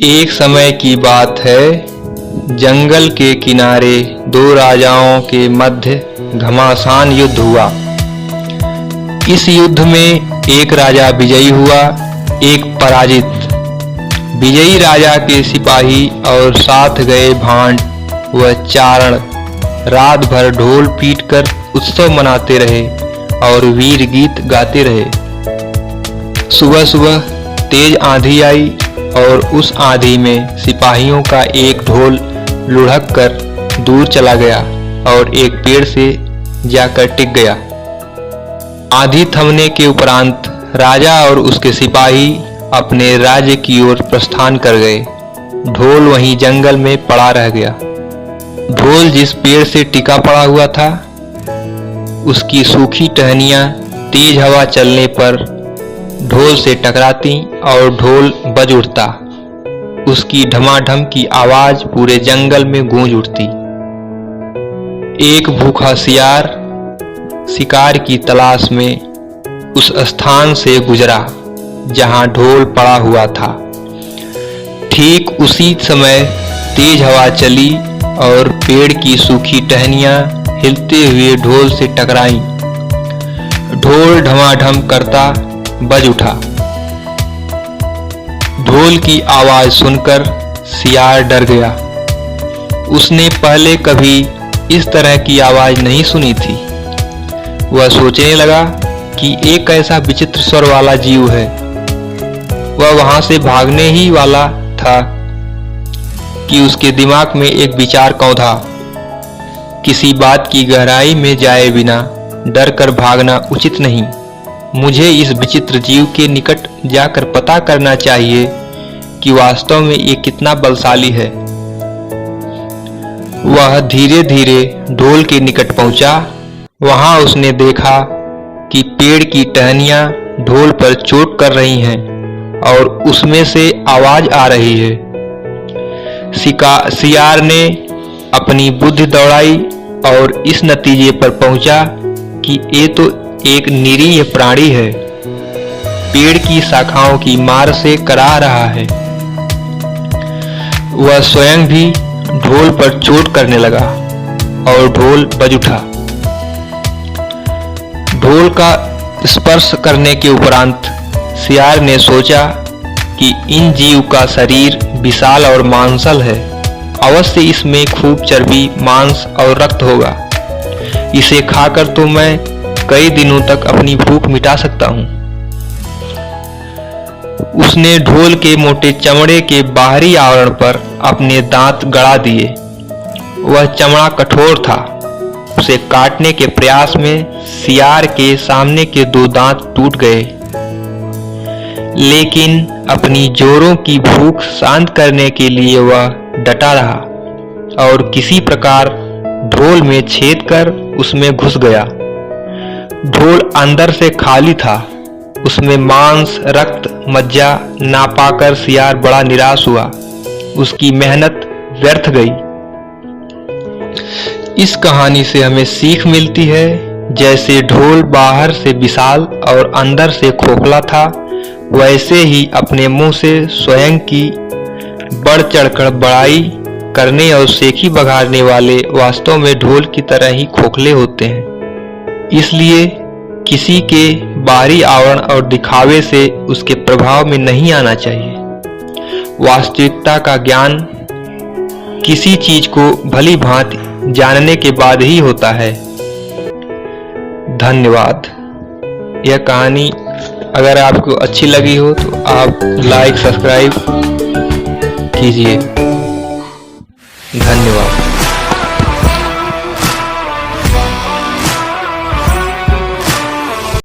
एक समय की बात है, जंगल के किनारे दो राजाओं के मध्य घमासान युद्ध हुआ। इस युद्ध में एक राजा विजयी हुआ, एक पराजित। विजयी राजा के सिपाही और साथ गए भांड व चारण रात भर ढोल पीटकर उत्सव मनाते रहे और वीर गीत गाते रहे। सुबह सुबह तेज आंधी आई और उस आंधी में सिपाहियों का एक ढोल लुढ़क कर दूर चला गया और एक पेड़ से जाकर टिक गया। आंधी थमने के उपरांत राजा और उसके सिपाही अपने राज्य की ओर प्रस्थान कर गए। ढोल वहीं जंगल में पड़ा रह गया। ढोल जिस पेड़ से टिका पड़ा हुआ था, उसकी सूखी टहनियां तेज हवा चलने पर ढोल से टकराती और ढोल बज उठता। उसकी ढमाढम की आवाज पूरे जंगल में गूंज उठती। एक भूखा सियार शिकार की तलाश में उस स्थान से गुजरा जहां ढोल पड़ा हुआ था। ठीक उसी समय तेज हवा चली और पेड़ की सूखी टहनियां हिलते हुए ढोल से टकराईं। ढोल ढमाढम करता बज उठा। ढोल की आवाज सुनकर सियार डर गया। उसने पहले कभी इस तरह की आवाज नहीं सुनी थी। वह सोचने लगा कि एक ऐसा विचित्र स्वर वाला जीव है। वह वहां से भागने ही वाला था कि उसके दिमाग में एक विचार कौंधा। किसी बात की गहराई में जाए बिना डर कर भागना उचित नहीं। मुझे इस विचित्र जीव के निकट जाकर पता करना चाहिए कि वास्तव में ये कितना बलशाली है। वह धीरे धीरे ढोल के निकट पहुंचा। वहां उसने देखा कि पेड़ की टहनियां ढोल पर चोट कर रही हैं और उसमें से आवाज आ रही है। सियार ने अपनी बुद्धि दौड़ाई और इस नतीजे पर पहुंचा कि ये तो एक निरीह प्राणी है। पेड़ की शाखाओं की मार से कराह रहा है। वह स्वयं भी ढोल पर चोट करने लगा और ढोल बज उठा। ढोल का स्पर्श करने के उपरांत सियार ने सोचा कि इन जीव का शरीर विशाल और मांसल है। अवश्य इसमें खूब चर्बी, मांस और रक्त होगा। इसे खाकर तो मैं कई दिनों तक अपनी भूख मिटा सकता हूं। उसने ढोल के मोटे चमड़े के बाहरी आवरण पर अपने दांत गड़ा दिए। वह चमड़ा कठोर था। उसे काटने के प्रयास में सियार के सामने के दो दांत टूट गए। लेकिन अपनी जोरों की भूख शांत करने के लिए वह डटा रहा और किसी प्रकार ढोल में छेद कर उसमें घुस गया। ढोल अंदर से खाली था। उसमें मांस, रक्त, मज्जा ना पाकर सियार बड़ा निराश हुआ। उसकी मेहनत व्यर्थ गई। इस कहानी से हमें सीख मिलती है, जैसे ढोल बाहर से विशाल और अंदर से खोखला था, वैसे ही अपने मुंह से स्वयं की बढ़ चढ़कर बड़ाई करने और सेखी बघाड़ने वाले वास्तव में ढोल की तरह ही खोखले होते हैं। इसलिए किसी के बाहरी आवरण और दिखावे से उसके प्रभाव में नहीं आना चाहिए। वास्तविकता का ज्ञान किसी चीज को भली भांति जानने के बाद ही होता है। धन्यवाद। यह कहानी अगर आपको अच्छी लगी हो तो आप लाइक, सब्सक्राइब कीजिए। धन्यवाद।